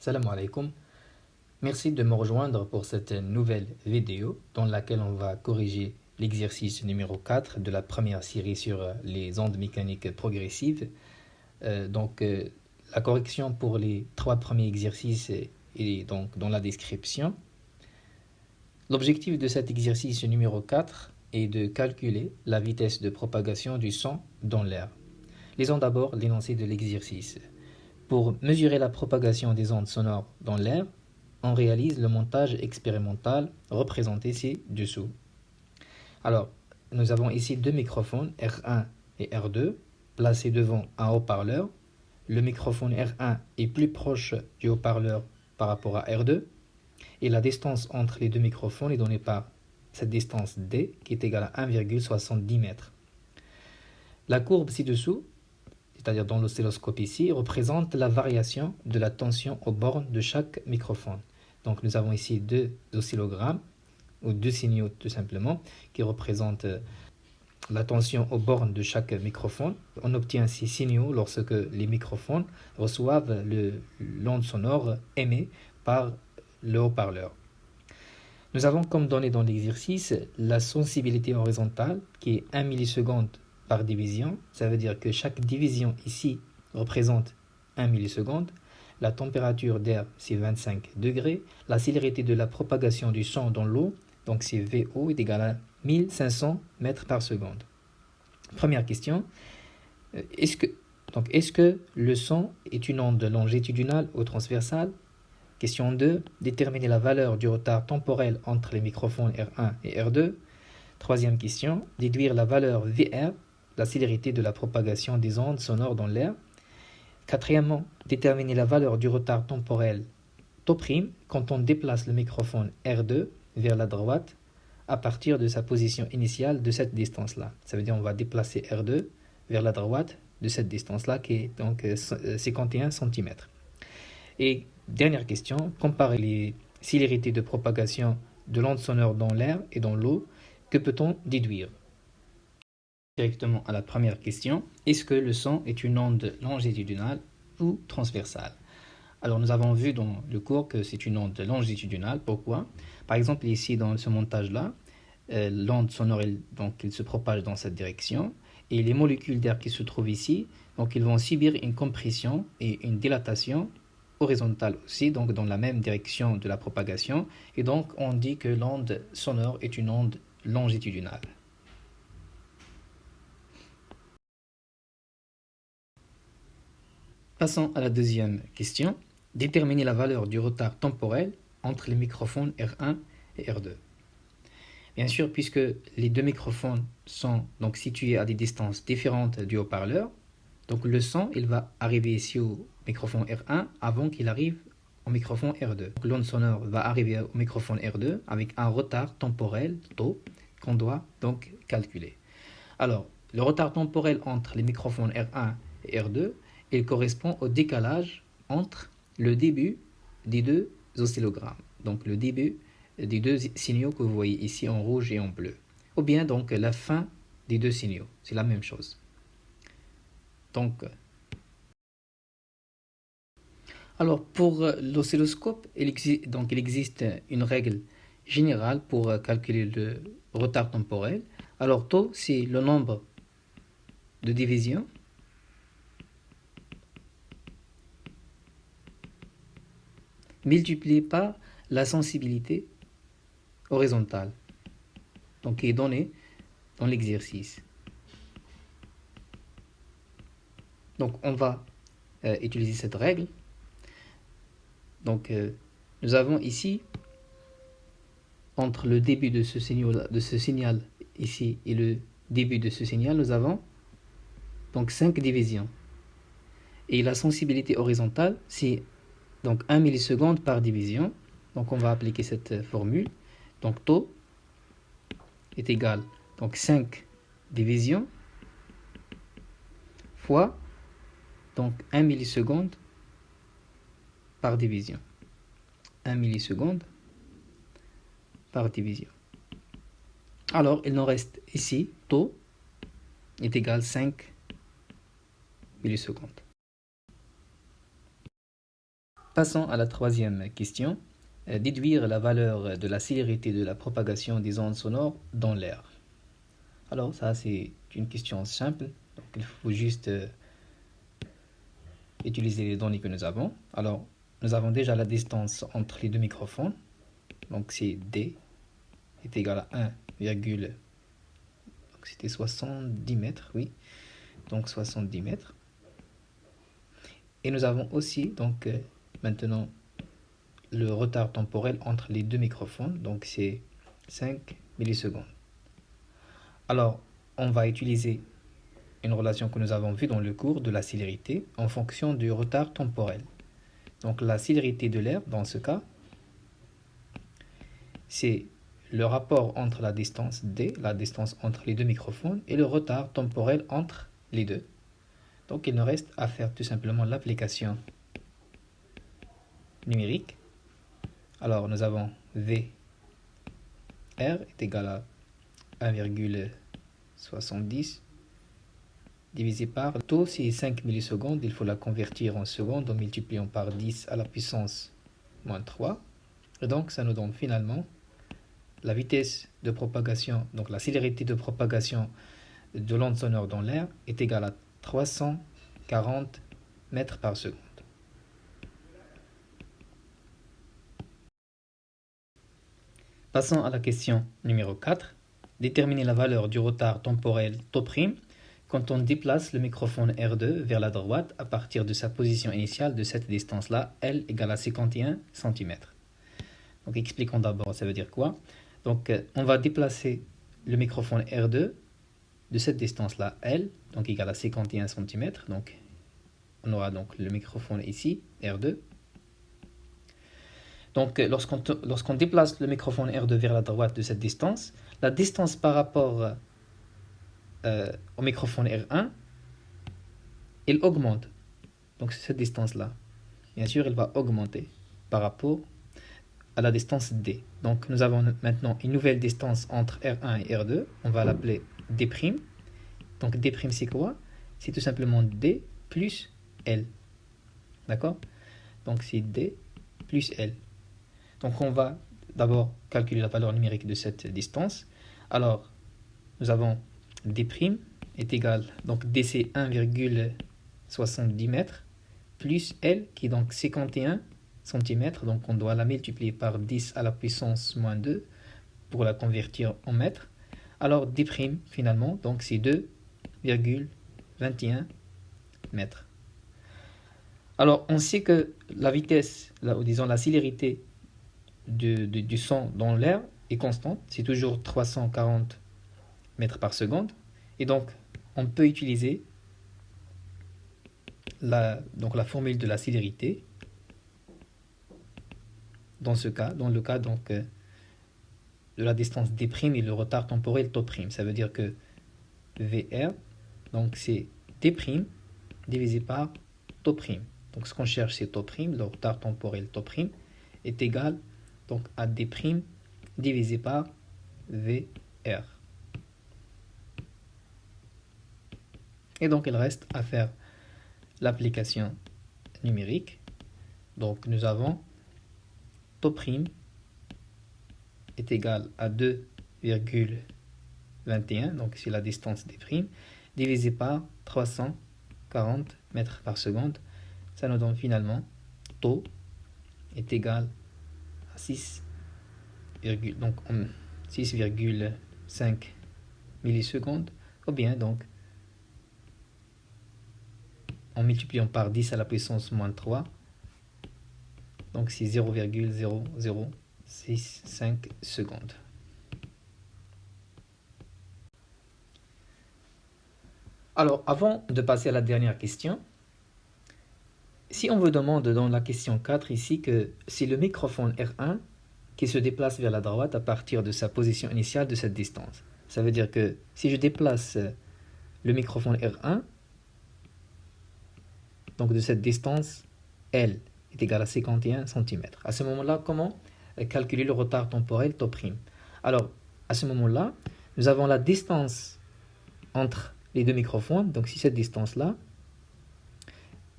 Salam alaikum. Merci de me rejoindre pour cette nouvelle vidéo dans laquelle on va corriger l'exercice numéro 4 de la première série sur les ondes mécaniques progressives. La correction pour les 3 premiers exercices est donc dans la description. L'objectif de cet exercice numéro 4 est de calculer la vitesse de propagation du son dans l'air. Lisons d'abord l'énoncé de l'exercice. Pour mesurer la propagation des ondes sonores dans l'air, on réalise le montage expérimental représenté ci-dessous. Alors, nous avons ici deux microphones, R1 et R2, placés devant un haut-parleur. Le microphone R1 est plus proche du haut-parleur par rapport à R2, et la distance entre les deux microphones est donnée par cette distance D, qui est égale à 1,70 mètres. La courbe ci-dessous, c'est-à-dire dans l'oscilloscope ici, représente la variation de la tension aux bornes de chaque microphone. Donc nous avons ici deux oscillogrammes, ou deux signaux tout simplement, qui représentent la tension aux bornes de chaque microphone. On obtient ces signaux lorsque les microphones reçoivent l'onde sonore émise par le haut-parleur. Nous avons comme donnée dans l'exercice la sensibilité horizontale qui est 1 milliseconde par division. Ça veut dire que chaque division ici représente 1 milliseconde. La température d'air, c'est 25 degrés. La célérité de la propagation du son dans l'eau, donc c'est VO, est égal à 1500 mètres par seconde. Première question, est-ce que le son est une onde longitudinale ou transversale? Question 2, déterminer la valeur du retard temporel entre les microphones R1 et R2. Troisième question, déduire la valeur VR, la célérité de la propagation des ondes sonores dans l'air. Quatrièmement, déterminer la valeur du retard temporel τ' quand on déplace le microphone R2 vers la droite à partir de sa position initiale de cette distance-là. Ça veut dire qu'on va déplacer R2 vers la droite de cette distance-là qui est donc 51 cm. Et dernière question, comparer les célérités de propagation de l'onde sonore dans l'air et dans l'eau. Que peut-on déduire? Directement à la première question, est-ce que le son est une onde longitudinale ou transversale? Alors nous avons vu dans le cours que c'est une onde longitudinale. Pourquoi? Par exemple ici dans ce montage-là, l'onde sonore il se propage dans cette direction et les molécules d'air qui se trouvent ici, donc ils vont subir une compression et une dilatation horizontale aussi, donc dans la même direction de la propagation, et donc on dit que l'onde sonore est une onde longitudinale. Passons à la deuxième question. Déterminer la valeur du retard temporel entre les microphones R1 et R2. Bien sûr, puisque les deux microphones sont donc situés à des distances différentes du haut-parleur, donc le son il va arriver ici au microphone R1 avant qu'il arrive au microphone R2. L'onde sonore va arriver au microphone R2 avec un retard temporel τ qu'on doit donc calculer. Alors, le retard temporel entre les microphones R1 et R2, il correspond au décalage entre le début des deux oscillogrammes, donc le début des deux signaux que vous voyez ici en rouge et en bleu, ou bien donc la fin des deux signaux, c'est la même chose. Donc, alors pour l'oscilloscope, il existe une règle générale pour calculer le retard temporel. Alors τ, c'est le nombre de divisions multiplié par la sensibilité horizontale, donc qui est donnée dans l'exercice. Donc on va utiliser cette règle. Donc nous avons ici, entre le début de ce signal ici et le début de ce signal, nous avons donc 5 divisions. Et la sensibilité horizontale, c'est donc 1 milliseconde par division. Donc on va appliquer cette formule. Donc τ est égal donc 5 divisions fois donc 1 milliseconde par division. 1 milliseconde par division. Alors il nous reste ici τ est égal à 5 millisecondes. Passons à la troisième question. Déduire la valeur de la célérité de la propagation des ondes sonores dans l'air. Alors ça c'est une question simple, donc il faut juste utiliser les données que nous avons. Alors nous avons déjà la distance entre les deux microphones, donc c'est D est égal à 1, donc c'était 70 mètres, oui, donc 70 mètres. Et nous avons aussi donc maintenant le retard temporel entre les deux microphones, donc c'est 5 millisecondes. Alors, on va utiliser une relation que nous avons vue dans le cours de la célérité en fonction du retard temporel. Donc, la célérité de l'air, dans ce cas, c'est le rapport entre la distance D, la distance entre les deux microphones, et le retard temporel entre les deux. Donc, il nous reste à faire tout simplement l'application numérique. Alors, nous avons V R est égal à 1,70 divisé par taux, c'est 5 millisecondes. Il faut la convertir en secondes en multipliant par 10 à la puissance moins 3. Et donc, ça nous donne finalement la vitesse de propagation, donc la célérité de propagation de l'onde sonore dans l'air est égale à 340 mètres par seconde. Passons à la question numéro 4. Déterminer la valeur du retard temporel τ' quand on déplace le microphone R2 vers la droite à partir de sa position initiale de cette distance-là, L égale à 51 cm. Donc expliquons d'abord, ça veut dire quoi? Donc on va déplacer le microphone R2 de cette distance-là, L, donc égale à 51 cm. Donc on aura donc le microphone ici, R2. Donc, lorsqu'on déplace le microphone R2 vers la droite de cette distance, la distance par rapport au microphone R1, elle augmente. Donc, c'est cette distance-là. Bien sûr, elle va augmenter par rapport à la distance D. Donc, nous avons maintenant une nouvelle distance entre R1 et R2. On va l'appeler D'. Donc, D' c'est quoi? C'est tout simplement D plus L. D'accord? Donc, c'est D plus L. Donc on va d'abord calculer la valeur numérique de cette distance. Alors nous avons D' est égal, donc D c'est 1,70 mètres, plus L qui est donc 51 cm, donc on doit la multiplier par 10 à la puissance moins 2 pour la convertir en mètres. Alors D' finalement, donc c'est 2,21 mètres. Alors on sait que la vitesse, disons la célérité du son dans l'air est constante, c'est toujours 340 mètres par seconde, et donc on peut utiliser la formule de la célérité dans ce cas, dans le cas donc de la distance D' et le retard temporel τ'. Ça veut dire que VR, donc c'est D' divisé par τ'. Donc ce qu'on cherche c'est τ', le retard temporel τ' est égal donc à D' divisé par VR. Et donc il reste à faire l'application numérique. Donc nous avons τ' est égal à 2,21, donc c'est la distance D', divisé par 340 mètres par seconde. Ça nous donne finalement τ est égal à 6,5 millisecondes, ou bien donc en multipliant par 10 à la puissance moins 3, donc c'est 0,0065 secondes. Alors, avant de passer à la dernière question, si on vous demande dans la question 4 ici que c'est le microphone R1 qui se déplace vers la droite à partir de sa position initiale de cette distance. Ça veut dire que si je déplace le microphone R1, donc de cette distance, L est égal à 51 cm. À ce moment-là, comment calculer le retard temporel τ'? Alors, à ce moment-là, nous avons la distance entre les deux microphones, donc si cette distance-là,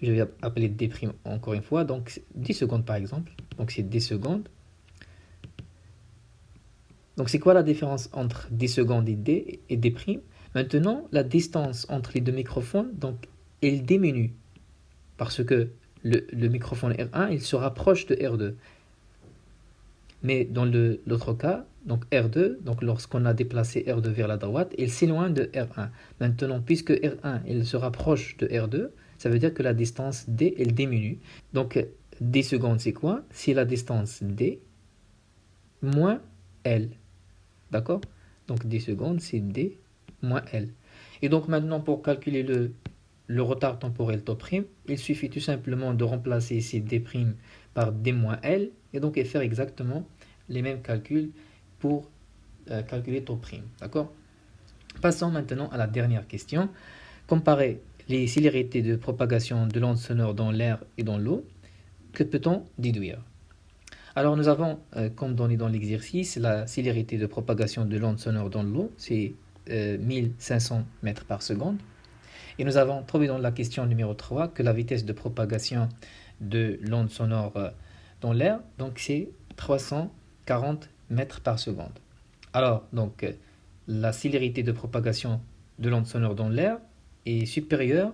je vais appeler d' encore une fois, donc 10 secondes par exemple, donc c'est d secondes. Donc c'est quoi la différence entre d secondes et d'? Maintenant, la distance entre les deux microphones, donc elle diminue, parce que le microphone R1, il se rapproche de R2. Mais dans l'autre cas, donc R2, donc lorsqu'on a déplacé R2 vers la droite, il s'éloigne de R1. Maintenant, puisque R1 il se rapproche de R2, ça veut dire que la distance D elle diminue. Donc D secondes c'est quoi? C'est la distance D moins L. D'accord? Donc D secondes c'est D moins L. Et donc maintenant pour calculer le retard temporel τ', il suffit tout simplement de remplacer ces D' par D moins L et donc faire exactement les mêmes calculs pour calculer τ'. D'accord? Passons maintenant à la dernière question. Comparer les célérités de propagation de l'onde sonore dans l'air et dans l'eau. Que peut-on déduire? Alors nous avons, comme donné dans l'exercice, la célérité de propagation de l'onde sonore dans l'eau, c'est 1500 mètres par seconde. Et nous avons trouvé dans la question numéro 3 que la vitesse de propagation de l'onde sonore dans l'air, donc c'est 340 mètres par seconde. Alors, donc, la célérité de propagation de l'onde sonore dans l'air est supérieure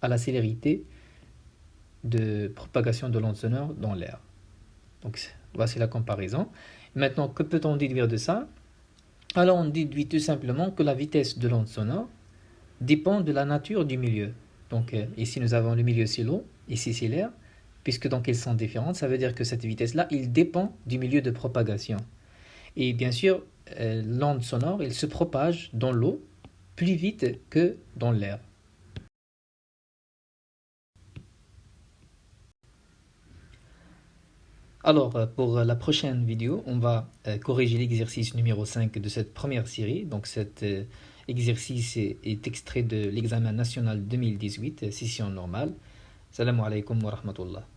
à la célérité de propagation de l'onde sonore dans l'air. Donc, voici la comparaison. Maintenant, que peut-on déduire de ça? Alors, on déduit tout simplement que la vitesse de l'onde sonore dépend de la nature du milieu. Donc ici nous avons le milieu c'est l'eau, ici c'est l'air, puisque donc ils sont différentes, ça veut dire que cette vitesse-là, il dépend du milieu de propagation. Et bien sûr, l'onde sonore, il se propage dans l'eau plus vite que dans l'air. Alors, pour la prochaine vidéo, on va corriger l'exercice numéro 5 de cette première série. Donc, cet exercice est extrait de l'examen national 2018, session normale. Salam alaikum wa rahmatullah.